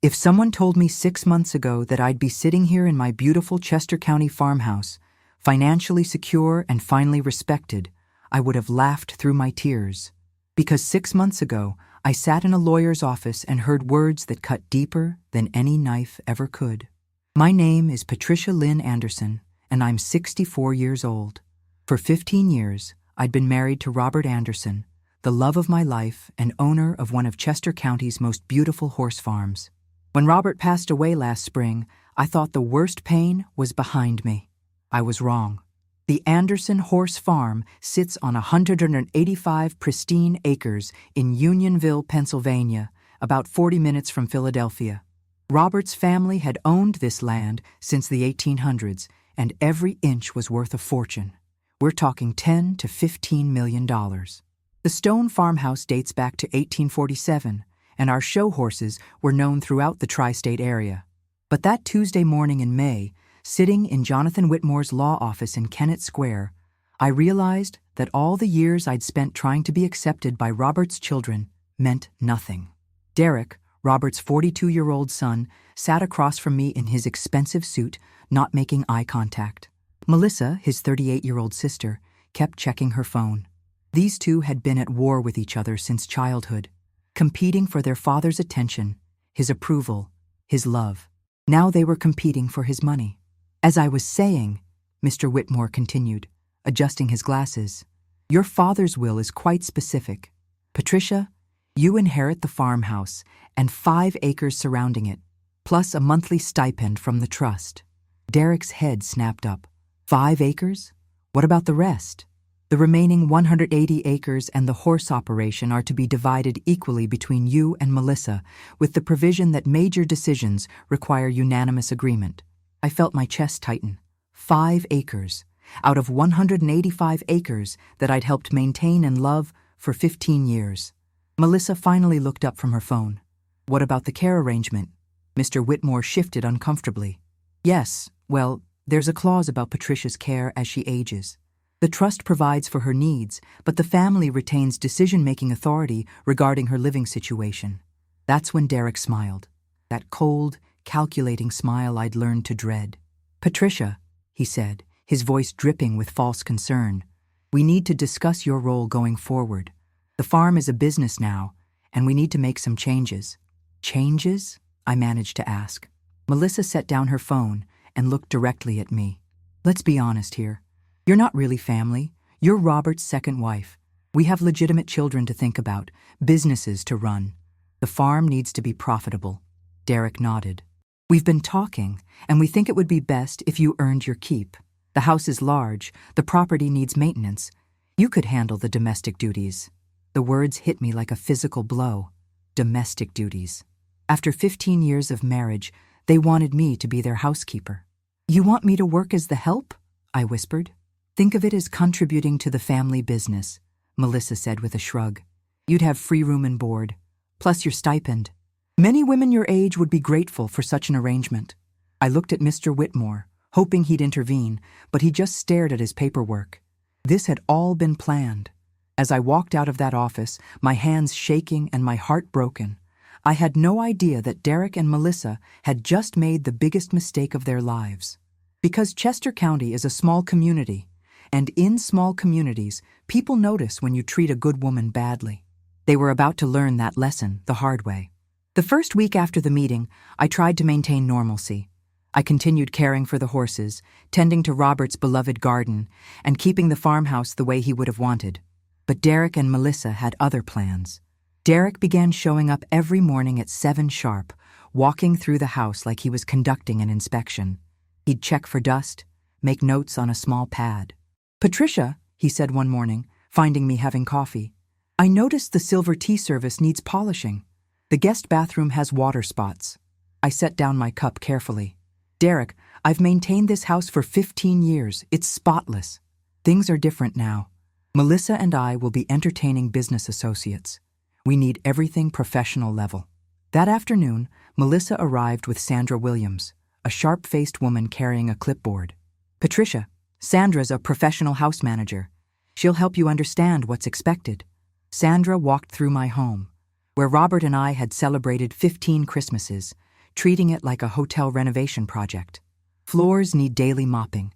If someone told me 6 months ago that I'd be sitting here in my beautiful Chester County farmhouse, financially secure and finally respected, I would have laughed through my tears. Because 6 months ago, I sat in a lawyer's office and heard words that cut deeper than any knife ever could. My name is Patricia Lynn Anderson, and I'm 64 years old. For 15 years, I'd been married to Robert Anderson, the love of my life and owner of one of Chester County's most beautiful horse farms. When Robert passed away last spring, I thought the worst pain was behind me. I was wrong. The Anderson Horse Farm sits on 185 pristine acres in Unionville, Pennsylvania, about 40 minutes from Philadelphia. Robert's family had owned this land since the 1800s, and every inch was worth a fortune. We're talking $10 to $15 million. The stone farmhouse dates back to 1847, and our show horses were known throughout the tri-state area. But that Tuesday morning in May, sitting in Jonathan Whitmore's law office in Kennett Square, I realized that all the years I'd spent trying to be accepted by Robert's children meant nothing. Derek, Robert's 42-year-old son, sat across from me in his expensive suit, not making eye contact. Melissa, his 38-year-old sister, kept checking her phone. These two had been at war with each other since childhood, competing for their father's attention, his approval, his love. Now they were competing for his money. As I was saying, Mr. Whitmore continued, adjusting his glasses, your father's will is quite specific. Patricia, you inherit the farmhouse and 5 acres surrounding it, plus a monthly stipend from the trust. Derek's head snapped up. 5 acres? What about the rest? The remaining 180 acres and the horse operation are to be divided equally between you and Melissa, with the provision that major decisions require unanimous agreement. I felt my chest tighten. 5 acres, out of 185 acres that I'd helped maintain and love for 15 years. Melissa finally looked up from her phone. What about the care arrangement? Mr. Whitmore shifted uncomfortably. Yes, well, there's a clause about Patricia's care as she ages. The trust provides for her needs, but the family retains decision-making authority regarding her living situation. That's when Derek smiled. That cold, calculating smile I'd learned to dread. Patricia, he said, his voice dripping with false concern, we need to discuss your role going forward. The farm is a business now, and we need to make some changes. Changes? I managed to ask. Melissa set down her phone and looked directly at me. Let's be honest here. You're not really family. You're Robert's second wife. We have legitimate children to think about, businesses to run. The farm needs to be profitable. Derek nodded. We've been talking, and we think it would be best if you earned your keep. The house is large, the property needs maintenance. You could handle the domestic duties. The words hit me like a physical blow. Domestic duties. After 15 years of marriage, they wanted me to be their housekeeper. You want me to work as the help? I whispered. Think of it as contributing to the family business, Melissa said with a shrug. You'd have free room and board, plus your stipend. Many women your age would be grateful for such an arrangement. I looked at Mr. Whitmore, hoping he'd intervene, but he just stared at his paperwork. This had all been planned. As I walked out of that office, my hands shaking and my heart broken, I had no idea that Derek and Melissa had just made the biggest mistake of their lives. Because Chester County is a small community, and in small communities, people notice when you treat a good woman badly. They were about to learn that lesson the hard way. The first week after the meeting, I tried to maintain normalcy. I continued caring for the horses, tending to Robert's beloved garden, and keeping the farmhouse the way he would have wanted. But Derek and Melissa had other plans. Derek began showing up every morning at 7 sharp, walking through the house like he was conducting an inspection. He'd check for dust, make notes on a small pad. Patricia, he said one morning, finding me having coffee, I noticed the silver tea service needs polishing. The guest bathroom has water spots. I set down my cup carefully. Derek, I've maintained this house for 15 years. It's spotless. Things are different now. Melissa and I will be entertaining business associates. We need everything professional level. That afternoon, Melissa arrived with Sandra Williams, a sharp-faced woman carrying a clipboard. Patricia, Sandra's a professional house manager. She'll help you understand what's expected. Sandra walked through my home, where Robert and I had celebrated 15 Christmases, treating it like a hotel renovation project. Floors need daily mopping,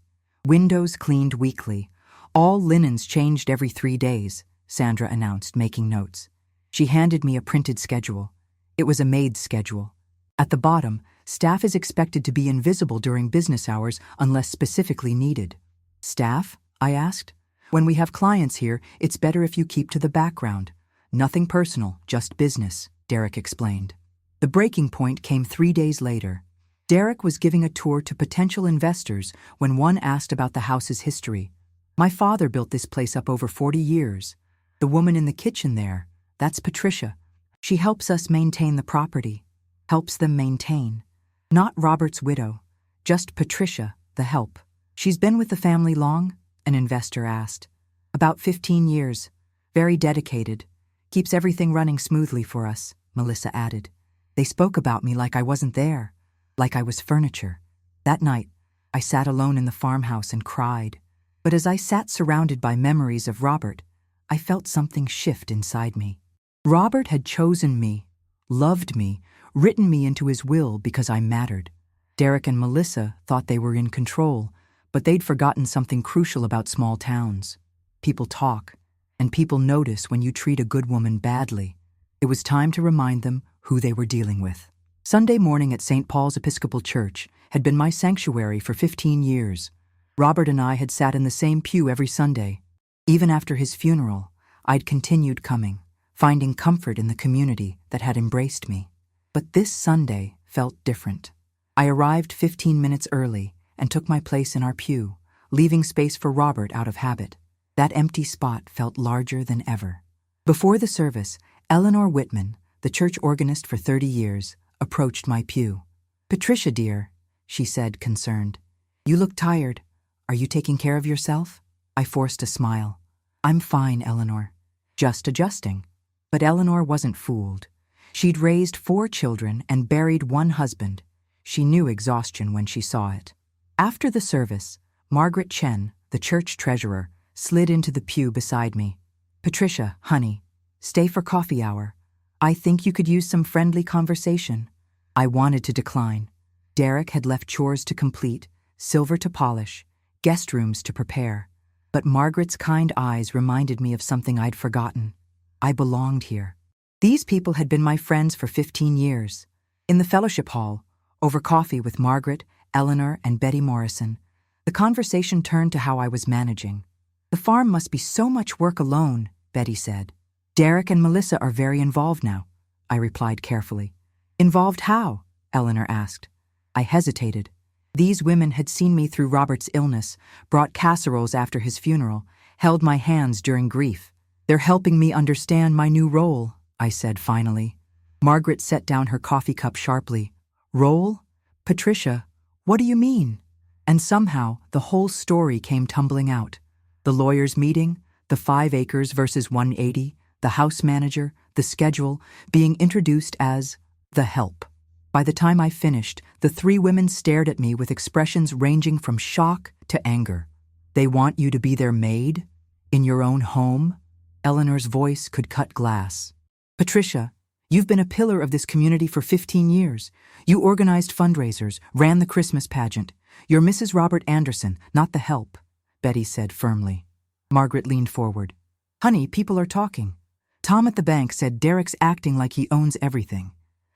windows cleaned weekly, all linens changed every 3 days, Sandra announced, making notes. She handed me a printed schedule. It was a maid's schedule. At the bottom, staff is expected to be invisible during business hours unless specifically needed. Staff? I asked. When we have clients here, it's better if you keep to the background. Nothing personal, just business, Derek explained. The breaking point came 3 days later. Derek was giving a tour to potential investors when one asked about the house's history. My father built this place up over 40 years. The woman in the kitchen there, that's Patricia. She helps us maintain the property. Helps them maintain. Not Robert's widow, just Patricia, the help. She's been with the family long? An investor asked. About 15 years. Very dedicated. Keeps everything running smoothly for us, Melissa added. They spoke about me like I wasn't there, like I was furniture. That night, I sat alone in the farmhouse and cried. But as I sat surrounded by memories of Robert, I felt something shift inside me. Robert had chosen me, loved me, written me into his will because I mattered. Derek and Melissa thought they were in control, but they'd forgotten something crucial about small towns. People talk, and people notice when you treat a good woman badly. It was time to remind them who they were dealing with. Sunday morning at St. Paul's Episcopal Church had been my sanctuary for 15 years. Robert and I had sat in the same pew every Sunday. Even after his funeral, I'd continued coming, finding comfort in the community that had embraced me. But this Sunday felt different. I arrived 15 minutes early and took my place in our pew, leaving space for Robert out of habit. That empty spot felt larger than ever. Before the service, Eleanor Whitman, the church organist for 30 years, approached my pew. "Patricia, dear," she said, concerned. "You look tired. Are you taking care of yourself?" I forced a smile. "I'm fine, Eleanor. Just adjusting." But Eleanor wasn't fooled. She'd raised 4 children and buried 1 husband. She knew exhaustion when she saw it. After the service, Margaret Chen, the church treasurer, slid into the pew beside me. "Patricia, honey, stay for coffee hour. I think you could use some friendly conversation." I wanted to decline. Derek had left chores to complete, silver to polish, guest rooms to prepare. But Margaret's kind eyes reminded me of something I'd forgotten. I belonged here. These people had been my friends for 15 years. In the fellowship hall, over coffee with Margaret, Eleanor, and Betty Morrison, the conversation turned to how I was managing. "The farm must be so much work alone," Betty said. "Derek and Melissa are very involved now," I replied carefully. "Involved how?" Eleanor asked. I hesitated. These women had seen me through Robert's illness, brought casseroles after his funeral, held my hands during grief. "They're helping me understand my new role," I said finally. Margaret set down her coffee cup sharply. "Role? Patricia, what do you mean?" And somehow the whole story came tumbling out. The lawyers' meeting, the 5 acres versus 180, the house manager, the schedule, being introduced as the help. By the time I finished, the 3 women stared at me with expressions ranging from shock to anger. "They want you to be their maid? In your own home?" Eleanor's voice could cut glass. "Patricia, you've been a pillar of this community for 15 years. You organized fundraisers, ran the Christmas pageant. You're Mrs. Robert Anderson, not the help," Betty said firmly. Margaret leaned forward. "Honey, people are talking. Tom at the bank said Derek's acting like he owns everything.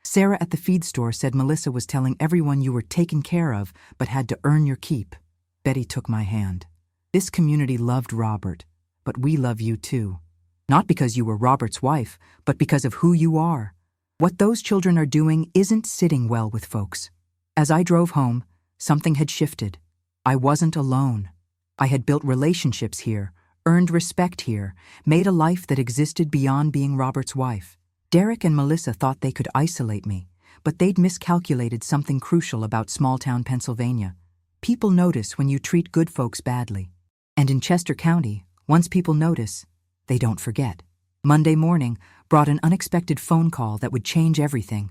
Sarah at the feed store said Melissa was telling everyone you were taken care of but had to earn your keep." Betty took my hand. "This community loved Robert, but we love you too. Not because you were Robert's wife, but because of who you are. What those children are doing isn't sitting well with folks." As I drove home, something had shifted. I wasn't alone. I had built relationships here, earned respect here, made a life that existed beyond being Robert's wife. Derek and Melissa thought they could isolate me, but they'd miscalculated something crucial about small-town Pennsylvania. People notice when you treat good folks badly. And in Chester County, once people notice, they don't forget. Monday morning brought an unexpected phone call that would change everything.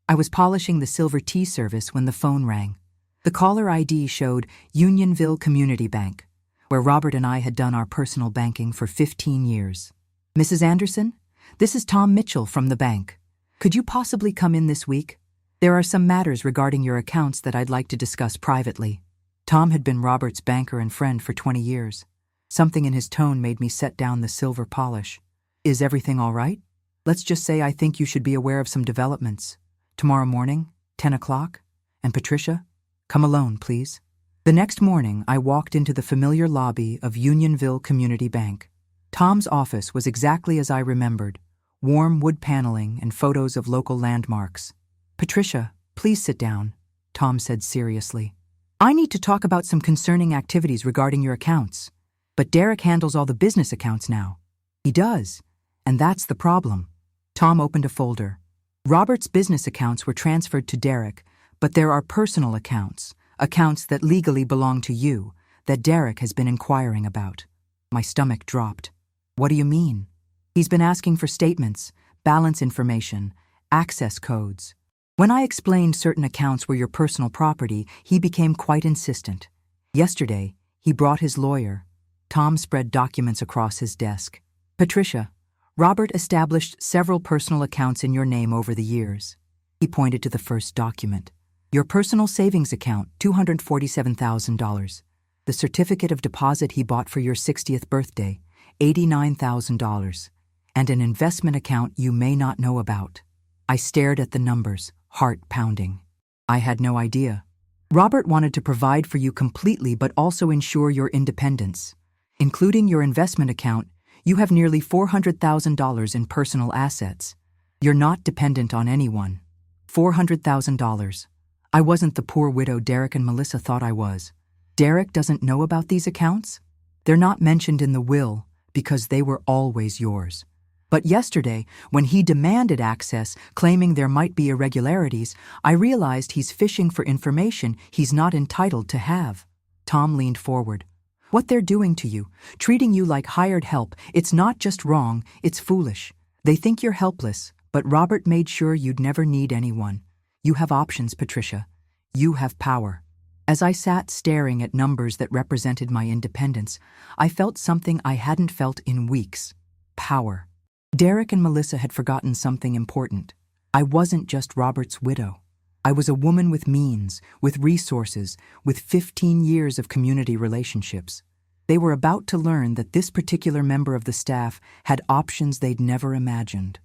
I was polishing the silver tea service when the phone rang. The caller ID showed Unionville Community Bank, where Robert and I had done our personal banking for 15 years. "Mrs. Anderson? This is Tom Mitchell from the bank. Could you possibly come in this week?" There are some matters regarding your accounts that I'd like to discuss privately. Tom had been Robert's banker and friend for 20 years. Something in his tone made me set down the silver polish. Is everything all right? Let's just say I think you should be aware of some developments. Tomorrow morning, 10 o'clock. And Patricia, come alone, please. The next morning, I walked into the familiar lobby of Unionville Community Bank. Tom's office was exactly as I remembered, warm wood paneling and photos of local landmarks. Patricia, please sit down, Tom said seriously. I need to talk about some concerning activities regarding your accounts. But Derek handles all the business accounts now. He does, and that's the problem. Tom opened a folder. Robert's business accounts were transferred to Derek, but there are personal accounts that legally belong to you, that Derek has been inquiring about. My stomach dropped. What do you mean? He's been asking for statements, balance information, access codes. When I explained certain accounts were your personal property, he became quite insistent. Yesterday, he brought his lawyer. Tom spread documents across his desk. Patricia, Robert established several personal accounts in your name over the years. He pointed to the first document. Your personal savings account, $247,000. The certificate of deposit he bought for your 60th birthday, $89,000. And an investment account you may not know about. I stared at the numbers, heart pounding. I had no idea. Robert wanted to provide for you completely but also ensure your independence. Including your investment account, you have nearly $400,000 in personal assets. You're not dependent on anyone. $400,000. I wasn't the poor widow Derek and Melissa thought I was. Derek doesn't know about these accounts? They're not mentioned in the will because they were always yours. But yesterday, when he demanded access, claiming there might be irregularities, I realized he's fishing for information he's not entitled to have. Tom leaned forward. What they're doing to you, treating you like hired help, it's not just wrong, it's foolish. They think you're helpless, but Robert made sure you'd never need anyone. You have options, Patricia. You have power. As I sat staring at numbers that represented my independence, I felt something I hadn't felt in weeks. Power. Derek and Melissa had forgotten something important. I wasn't just Robert's widow. I was a woman with means, with resources, with 15 years of community relationships. They were about to learn that this particular member of the staff had options they'd never imagined.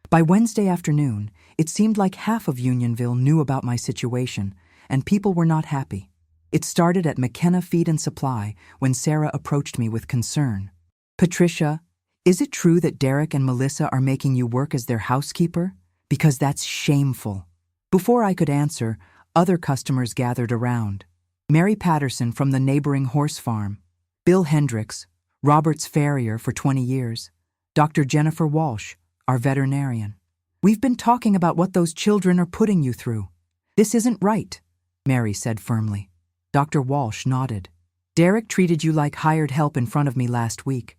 By Wednesday afternoon, it seemed like half of Unionville knew about my situation, and people were not happy. It started at McKenna Feed and Supply when Sarah approached me with concern. Patricia, is it true that Derek and Melissa are making you work as their housekeeper? Because that's shameful. Before I could answer, other customers gathered around. Mary Patterson from the neighboring horse farm, Bill Hendricks, Robert's farrier for 20 years, Dr. Jennifer Walsh, our veterinarian. We've been talking about what those children are putting you through. This isn't right, Mary said firmly. Dr. Walsh nodded. Derek treated you like hired help in front of me last week.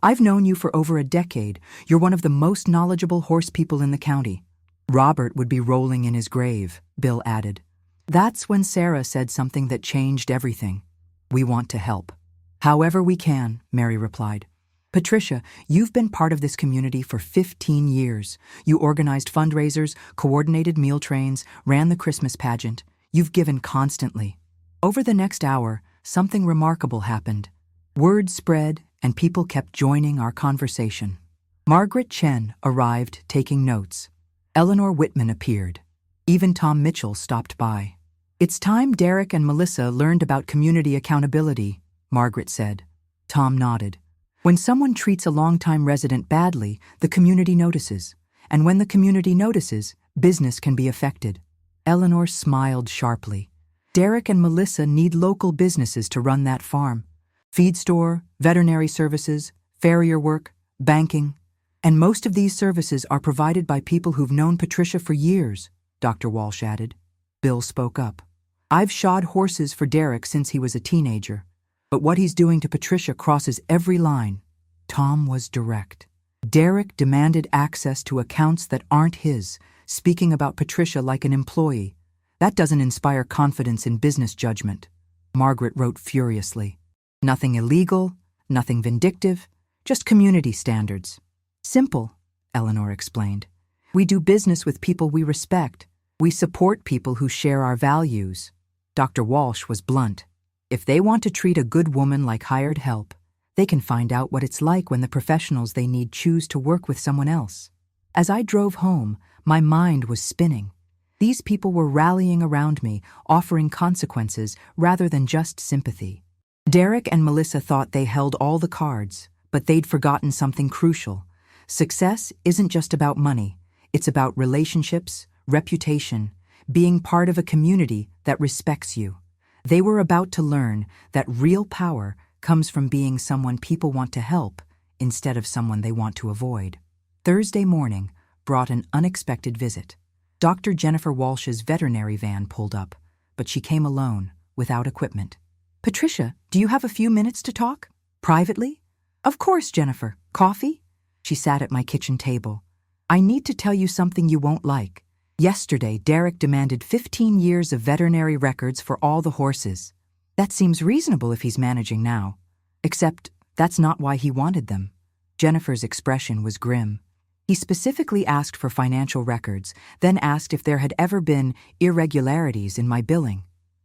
I've known you for over a decade. You're one of the most knowledgeable horse people in the county. Robert would be rolling in his grave, Bill added. That's when Sarah said something that changed everything. We want to help. However we can, Mary replied. Patricia, you've been part of this community for 15 years. You organized fundraisers, coordinated meal trains, ran the Christmas pageant. You've given constantly. Over the next hour, something remarkable happened. Word spread, and people kept joining our conversation. Margaret Chen arrived taking notes. Eleanor Whitman appeared. Even Tom Mitchell stopped by. It's time Derek and Melissa learned about community accountability, Margaret said. Tom nodded. When someone treats a longtime resident badly, the community notices. And when the community notices, business can be affected. Eleanor smiled sharply. Derek and Melissa need local businesses to run that farm. Feed store, veterinary services, farrier work, banking. And most of these services are provided by people who've known Patricia for years, Dr. Walsh added. Bill spoke up. I've shod horses for Derek since he was a teenager. But what he's doing to Patricia crosses every line. Tom was direct. Derek demanded access to accounts that aren't his, speaking about Patricia like an employee. That doesn't inspire confidence in business judgment. Margaret wrote furiously. Nothing illegal, nothing vindictive, just community standards. Simple, Eleanor explained. We do business with people we respect. We support people who share our values. Dr. Walsh was blunt. If they want to treat a good woman like hired help, they can find out what it's like when the professionals they need choose to work with someone else. As I drove home, my mind was spinning. These people were rallying around me, offering consequences rather than just sympathy. Derek and Melissa thought they held all the cards, but they'd forgotten something crucial. Success isn't just about money. It's about relationships, reputation, being part of a community that respects you. They were about to learn that real power comes from being someone people want to help instead of someone they want to avoid. Thursday morning brought an unexpected visit. Dr. Jennifer Walsh's veterinary van pulled up, but she came alone, without equipment. "Patricia, do you have a few minutes to talk? Privately?" "Of course, Jennifer. Coffee?" She sat at my kitchen table. "I need to tell you something you won't like. Yesterday, Derek demanded 15 years of veterinary records for all the horses. That seems reasonable if he's managing now. Except, that's not why he wanted them." Jennifer's expression was grim. "He specifically asked for financial records, then asked if there had ever been irregularities in my billing.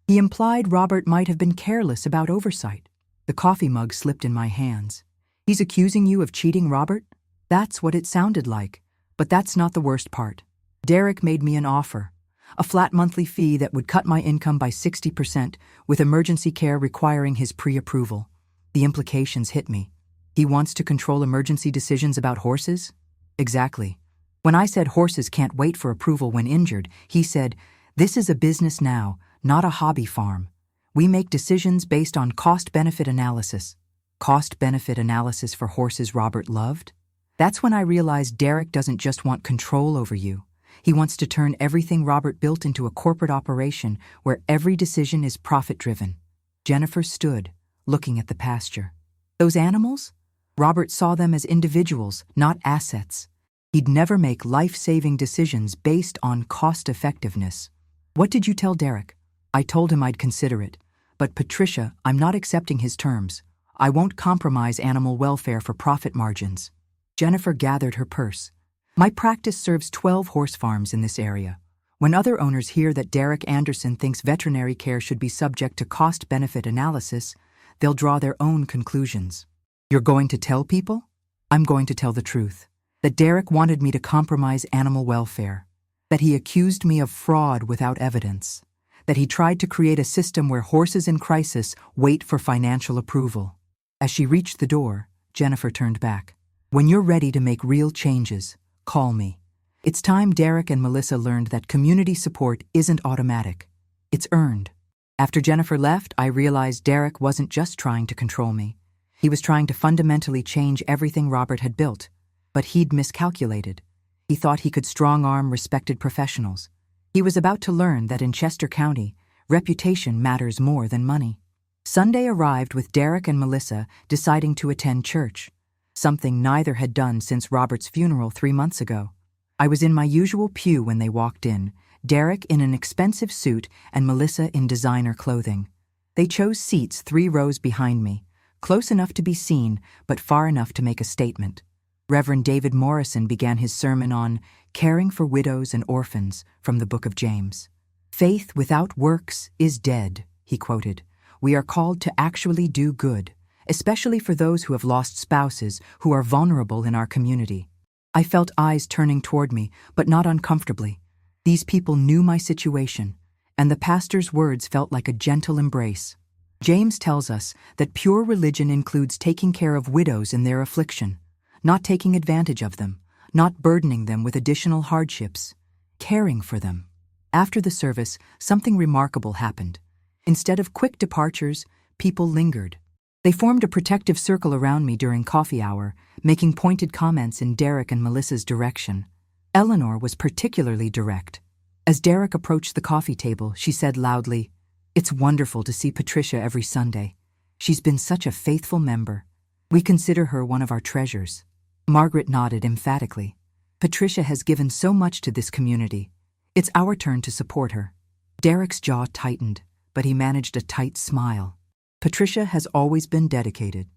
He implied Robert might have been careless about oversight." The coffee mug slipped in my hands. "He's accusing you of cheating, Robert?" That's what it sounded like. But that's not the worst part. Derek made me an offer. A flat monthly fee that would cut my income by 60%, with emergency care requiring his pre-approval. The implications hit me. He wants to control emergency decisions about horses? Exactly. When I said horses can't wait for approval when injured, he said, "This is a business now, not a hobby farm. We make decisions based on cost-benefit analysis." Cost-benefit analysis for horses Robert loved? That's when I realized Derek doesn't just want control over you. He wants to turn everything Robert built into a corporate operation where every decision is profit-driven. Jennifer stood, looking at the pasture. Those animals? Robert saw them as individuals, not assets. He'd never make life-saving decisions based on cost-effectiveness. "What did you tell Derek?" "I told him I'd consider it. But Patricia, I'm not accepting his terms. I won't compromise animal welfare for profit margins." Jennifer gathered her purse. "My practice serves 12 horse farms in this area. When other owners hear that Derek Anderson thinks veterinary care should be subject to cost-benefit analysis, they'll draw their own conclusions." "You're going to tell people?" "I'm going to tell the truth. That Derek wanted me to compromise animal welfare. That he accused me of fraud without evidence. That he tried to create a system where horses in crisis wait for financial approval." As she reached the door, Jennifer turned back. "When you're ready to make real changes, call me." It's time Derek and Melissa learned that community support isn't automatic. It's earned. After Jennifer left, I realized Derek wasn't just trying to control me. He was trying to fundamentally change everything Robert had built. But he'd miscalculated. He thought he could strong-arm respected professionals. He was about to learn that in Chester County, reputation matters more than money. Sunday arrived with Derek and Melissa deciding to attend church, something neither had done since Robert's funeral 3 months ago. I was in my usual pew when they walked in, Derek in an expensive suit and Melissa in designer clothing. They chose seats 3 rows behind me, close enough to be seen, but far enough to make a statement. Reverend David Morrison began his sermon on caring for widows and orphans from the book of James. "Faith without works is dead," he quoted. "We are called to actually do good, especially for those who have lost spouses who are vulnerable in our community." I felt eyes turning toward me, but not uncomfortably. These people knew my situation, and the pastor's words felt like a gentle embrace. James tells us that pure religion includes taking care of widows in their affliction, not taking advantage of them, not burdening them with additional hardships, caring for them. After the service, something remarkable happened. Instead of quick departures, people lingered. They formed a protective circle around me during coffee hour, making pointed comments in Derek and Melissa's direction. Eleanor was particularly direct. As Derek approached the coffee table, she said loudly, "It's wonderful to see Patricia every Sunday. She's been such a faithful member. We consider her one of our treasures." Margaret nodded emphatically. "Patricia has given so much to this community. It's our turn to support her." Derek's jaw tightened, but he managed a tight smile. "Patricia has always been dedicated."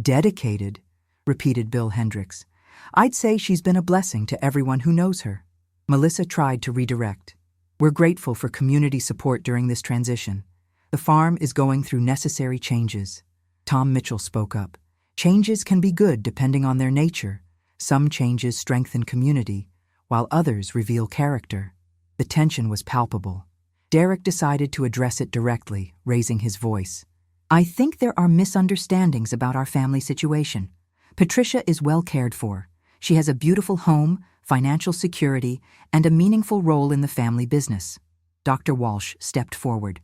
"Dedicated?" repeated Bill Hendricks. "I'd say she's been a blessing to everyone who knows her." Melissa tried to redirect. We're grateful for community support during this transition. The farm is going through necessary changes. Tom Mitchell spoke up. Changes can be good depending on their nature. Some changes strengthen community, while others reveal character. The tension was palpable. Derek decided to address it directly, raising his voice. I think there are misunderstandings about our family situation. Patricia is well cared for. She has a beautiful home, financial security, and a meaningful role in the family business. Dr. Walsh stepped forward.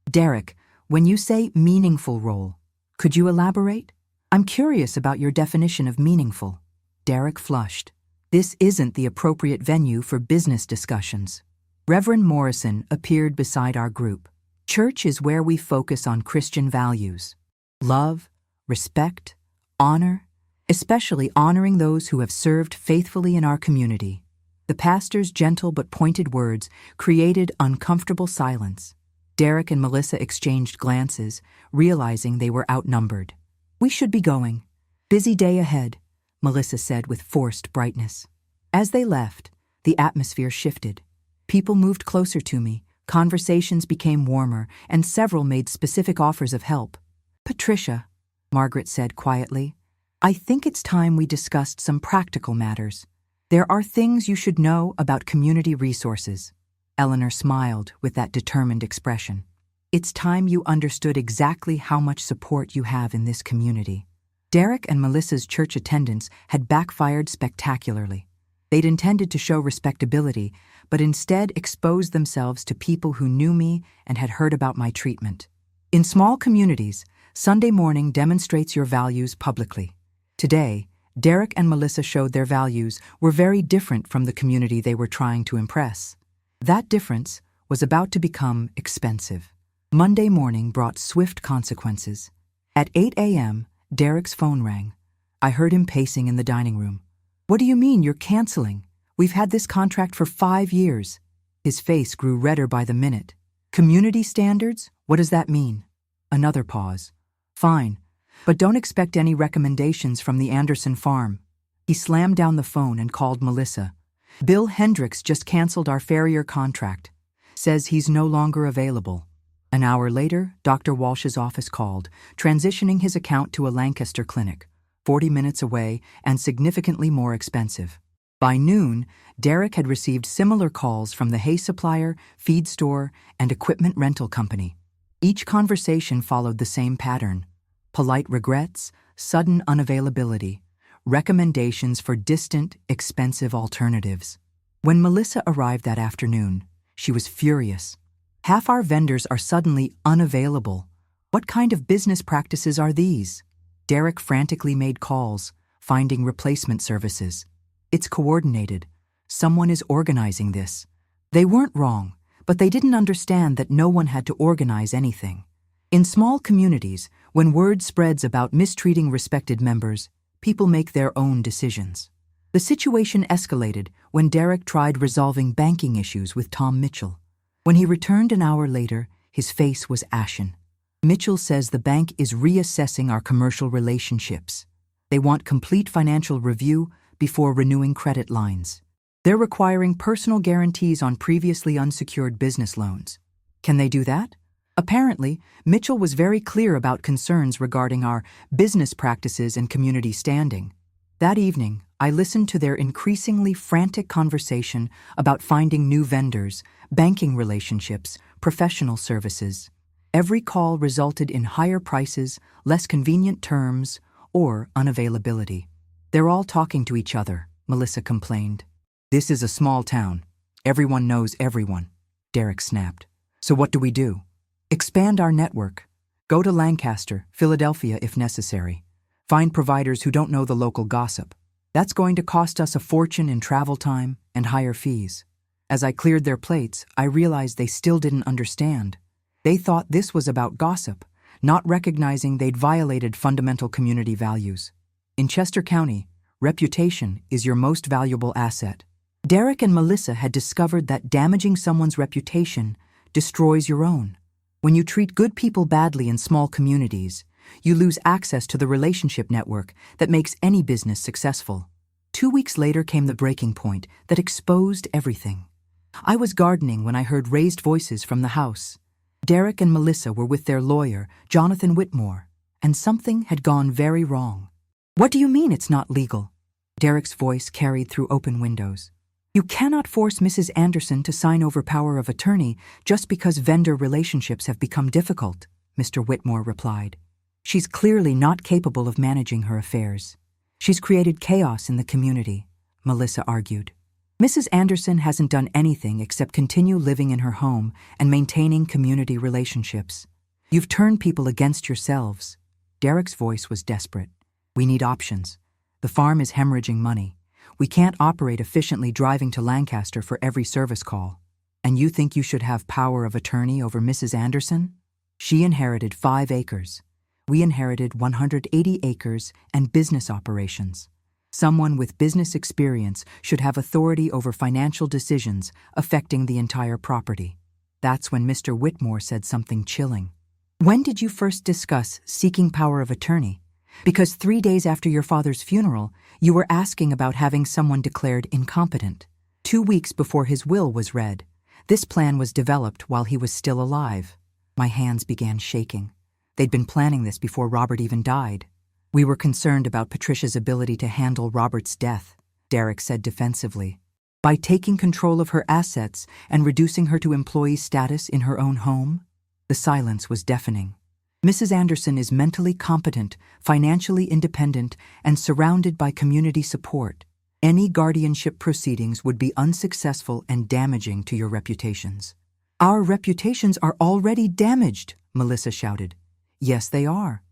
Derek, when you say meaningful role, could you elaborate? I'm curious about your definition of meaningful. Derek flushed. This isn't the appropriate venue for business discussions. Reverend Morrison appeared beside our group. Church is where we focus on Christian values. Love, respect, honor, especially honoring those who have served faithfully in our community. The pastor's gentle but pointed words created uncomfortable silence. Derek and Melissa exchanged glances, realizing they were outnumbered. We should be going. Busy day ahead, Melissa said with forced brightness. As they left, the atmosphere shifted. People moved closer to me, conversations became warmer, and several made specific offers of help. Patricia, Margaret said quietly, I think it's time we discussed some practical matters. There are things you should know about community resources. Eleanor smiled with that determined expression. It's time you understood exactly how much support you have in this community. Derek and Melissa's church attendance had backfired spectacularly. They'd intended to show respectability, but instead exposed themselves to people who knew me and had heard about my treatment. In small communities, Sunday morning demonstrates your values publicly. Today, Derek and Melissa showed their values were very different from the community they were trying to impress. That difference was about to become expensive. Monday morning brought swift consequences. At 8 a.m., Derek's phone rang. I heard him pacing in the dining room. What do you mean you're canceling? We've had this contract for 5 years. His face grew redder by the minute. Community standards? What does that mean? Another pause. Fine, but don't expect any recommendations from the Anderson farm. He slammed down the phone and called Melissa. Bill Hendricks just canceled our farrier contract. Says he's no longer available. An hour later, Dr. Walsh's office called, transitioning his account to a Lancaster clinic, 40 minutes away and significantly more expensive. By noon, Derek had received similar calls from the hay supplier, feed store, and equipment rental company. Each conversation followed the same pattern. Polite regrets, sudden unavailability, recommendations for distant, expensive alternatives. When Melissa arrived that afternoon, she was furious. Half our vendors are suddenly unavailable. What kind of business practices are these? Derek frantically made calls, finding replacement services. It's coordinated. Someone is organizing this. They weren't wrong, but they didn't understand that no one had to organize anything. In small communities, when word spreads about mistreating respected members, people make their own decisions. The situation escalated when Derek tried resolving banking issues with Tom Mitchell. When he returned an hour later, his face was ashen. Mitchell says the bank is reassessing our commercial relationships. They want complete financial review before renewing credit lines. They're requiring personal guarantees on previously unsecured business loans. Can they do that? Apparently, Mitchell was very clear about concerns regarding our business practices and community standing. That evening, I listened to their increasingly frantic conversation about finding new vendors, banking relationships, professional services. Every call resulted in higher prices, less convenient terms, or unavailability. They're all talking to each other, Melissa complained. This is a small town. Everyone knows everyone, Derek snapped. So what do we do? Expand our network. Go to Lancaster, Philadelphia if necessary. Find providers who don't know the local gossip. That's going to cost us a fortune in travel time and higher fees. As I cleared their plates, I realized they still didn't understand. They thought this was about gossip, not recognizing they'd violated fundamental community values. In Chester County, reputation is your most valuable asset. Derek and Melissa had discovered that damaging someone's reputation destroys your own. When you treat good people badly in small communities, you lose access to the relationship network that makes any business successful. 2 weeks later came the breaking point that exposed everything. I was gardening when I heard raised voices from the house. Derek and Melissa were with their lawyer, Jonathan Whitmore, and something had gone very wrong. What do you mean it's not legal? Derek's voice carried through open windows. You cannot force Mrs. Anderson to sign over power of attorney just because vendor relationships have become difficult, Mr. Whitmore replied. She's clearly not capable of managing her affairs. She's created chaos in the community, Melissa argued. Mrs. Anderson hasn't done anything except continue living in her home and maintaining community relationships. You've turned people against yourselves. Derek's voice was desperate. We need options. The farm is hemorrhaging money. We can't operate efficiently driving to Lancaster for every service call. And you think you should have power of attorney over Mrs. Anderson? She inherited 5 acres. We inherited 180 acres and business operations. Someone with business experience should have authority over financial decisions affecting the entire property. That's when Mr. Whitmore said something chilling. When did you first discuss seeking power of attorney? Because 3 days after your father's funeral, you were asking about having someone declared incompetent. 2 weeks before his will was read. This plan was developed while he was still alive. My hands began shaking. They'd been planning this before Robert even died. We were concerned about Patricia's ability to handle Robert's death, Derek said defensively. By taking control of her assets and reducing her to employee status in her own home? The silence was deafening. Mrs. Anderson is mentally competent, financially independent, and surrounded by community support. Any guardianship proceedings would be unsuccessful and damaging to your reputations. Our reputations are already damaged, Melissa shouted. Yes, they are.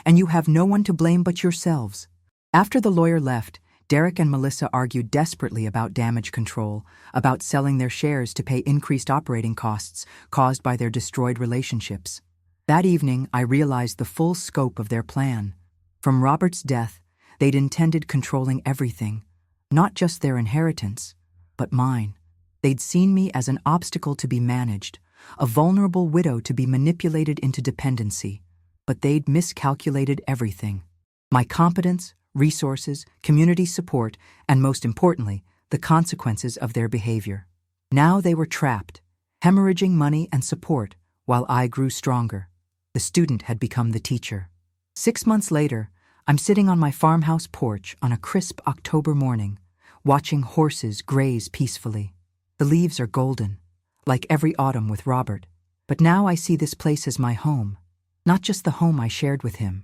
And you have no one to blame but yourselves. After the lawyer left, Derek and Melissa argued desperately about damage control, about selling their shares to pay increased operating costs caused by their destroyed relationships. That evening, I realized the full scope of their plan. From Robert's death, they'd intended controlling everything, not just their inheritance, but mine. They'd seen me as an obstacle to be managed, a vulnerable widow to be manipulated into dependency. But they'd miscalculated everything. My competence, resources, community support, and most importantly, the consequences of their behavior. Now they were trapped, hemorrhaging money and support, while I grew stronger. The student had become the teacher. 6 months later, I'm sitting on my farmhouse porch on a crisp October morning, watching horses graze peacefully. The leaves are golden, like every autumn with Robert. But now I see this place as my home, not just the home I shared with him.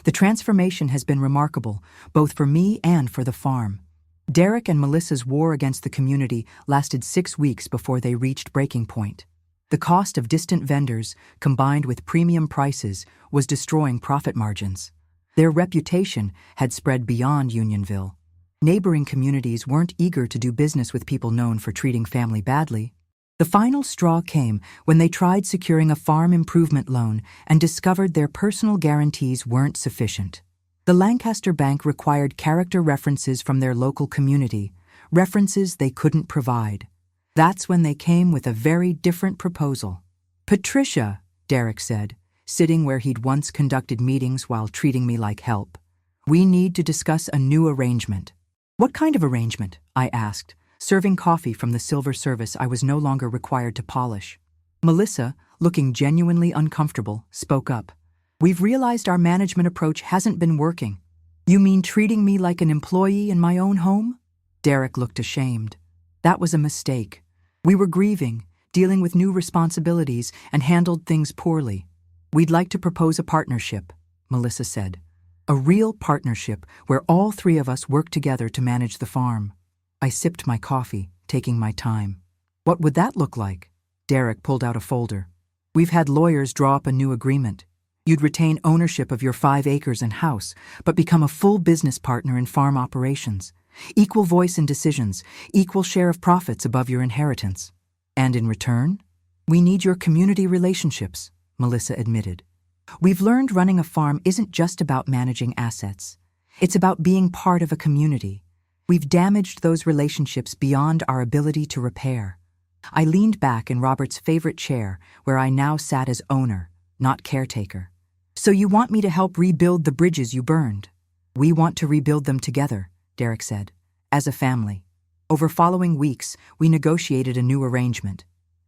The transformation has been remarkable, both for me and for the farm. Derek and Melissa's war against the community lasted 6 weeks before they reached breaking point. The cost of distant vendors, combined with premium prices, was destroying profit margins. Their reputation had spread beyond Unionville. Neighboring communities weren't eager to do business with people known for treating family badly. The final straw came when they tried securing a farm improvement loan and discovered their personal guarantees weren't sufficient. The Lancaster Bank required character references from their local community, references they couldn't provide. That's when they came with a very different proposal. Patricia, Derek said, sitting where he'd once conducted meetings while treating me like help. We need to discuss a new arrangement. What kind of arrangement? I asked, serving coffee from the silver service I was no longer required to polish. Melissa, looking genuinely uncomfortable, spoke up. We've realized our management approach hasn't been working. You mean treating me like an employee in my own home? Derek looked ashamed. That was a mistake. We were grieving, dealing with new responsibilities, and handled things poorly. We'd like to propose a partnership, Melissa said. A real partnership where all 3 of us work together to manage the farm. I sipped my coffee, taking my time. What would that look like? Derek pulled out a folder. We've had lawyers draw up a new agreement. You'd retain ownership of your 5 acres and house, but become a full business partner in farm operations. Equal voice in decisions, equal share of profits above your inheritance. And in return, we need your community relationships, Melissa admitted. We've learned running a farm isn't just about managing assets. It's about being part of a community. We've damaged those relationships beyond our ability to repair. I leaned back in Robert's favorite chair, where I now sat as owner, not caretaker. So you want me to help rebuild the bridges you burned? We want to rebuild them together, Derek said, as a family. Over following weeks, we negotiated a new arrangement.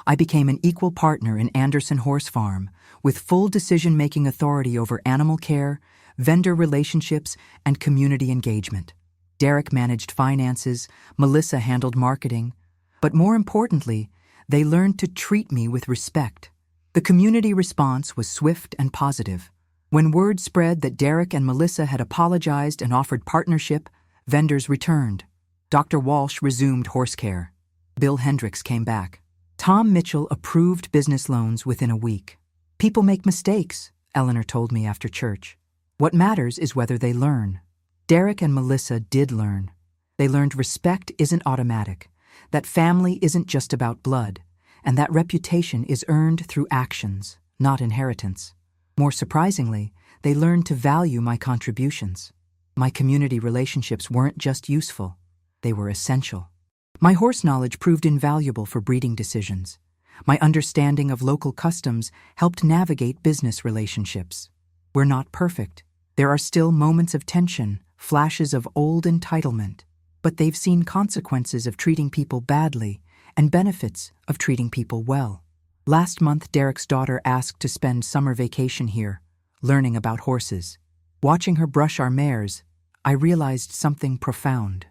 I became an equal partner in Anderson Horse Farm, with full decision-making authority over animal care, vendor relationships, and community engagement. Derek managed finances, Melissa handled marketing, but more importantly, they learned to treat me with respect. The community response was swift and positive. When word spread that Derek and Melissa had apologized and offered partnership, vendors returned. Dr. Walsh resumed horse care. Bill Hendricks came back. Tom Mitchell approved business loans within a week. People make mistakes, Eleanor told me after church. What matters is whether they learn. Derek and Melissa did learn. They learned respect isn't automatic, that family isn't just about blood, and that reputation is earned through actions, not inheritance. More surprisingly, they learned to value my contributions. My community relationships weren't just useful, they were essential. My horse knowledge proved invaluable for breeding decisions. My understanding of local customs helped navigate business relationships. We're not perfect. There are still moments of tension, flashes of old entitlement, but they've seen consequences of treating people badly and benefits of treating people well. Last month, Derek's daughter asked to spend summer vacation here, learning about horses. Watching her brush our mares, I realized something profound.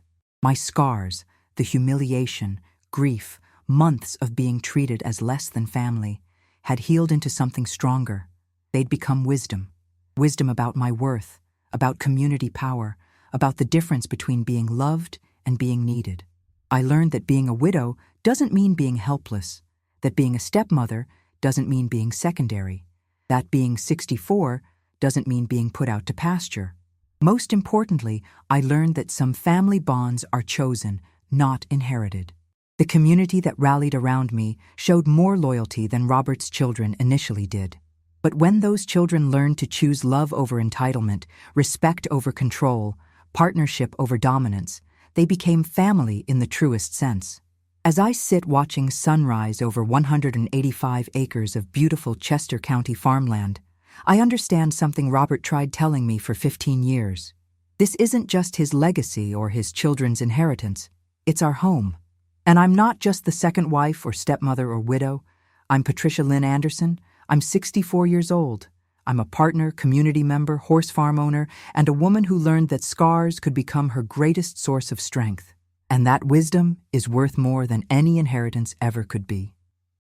My scars, the humiliation, grief, months of being treated as less than family, had healed into something stronger. They'd become wisdom. Wisdom about my worth, about community power, about the difference between being loved and being needed. I learned that being a widow doesn't mean being helpless, that being a stepmother doesn't mean being secondary, that being 64 doesn't mean being put out to pasture. Most importantly, I learned that some family bonds are chosen, not inherited. The community that rallied around me showed more loyalty than Robert's children initially did. But when those children learned to choose love over entitlement, respect over control, partnership over dominance, they became family in the truest sense. As I sit watching sunrise over 185 acres of beautiful Chester County farmland, I understand something Robert tried telling me for 15 years. This isn't just his legacy or his children's inheritance, it's our home. And I'm not just the second wife or stepmother or widow. I'm Patricia Lynn Anderson. I'm 64 years old. I'm a partner, community member, horse farm owner, and a woman who learned that scars could become her greatest source of strength. And that wisdom is worth more than any inheritance ever could be.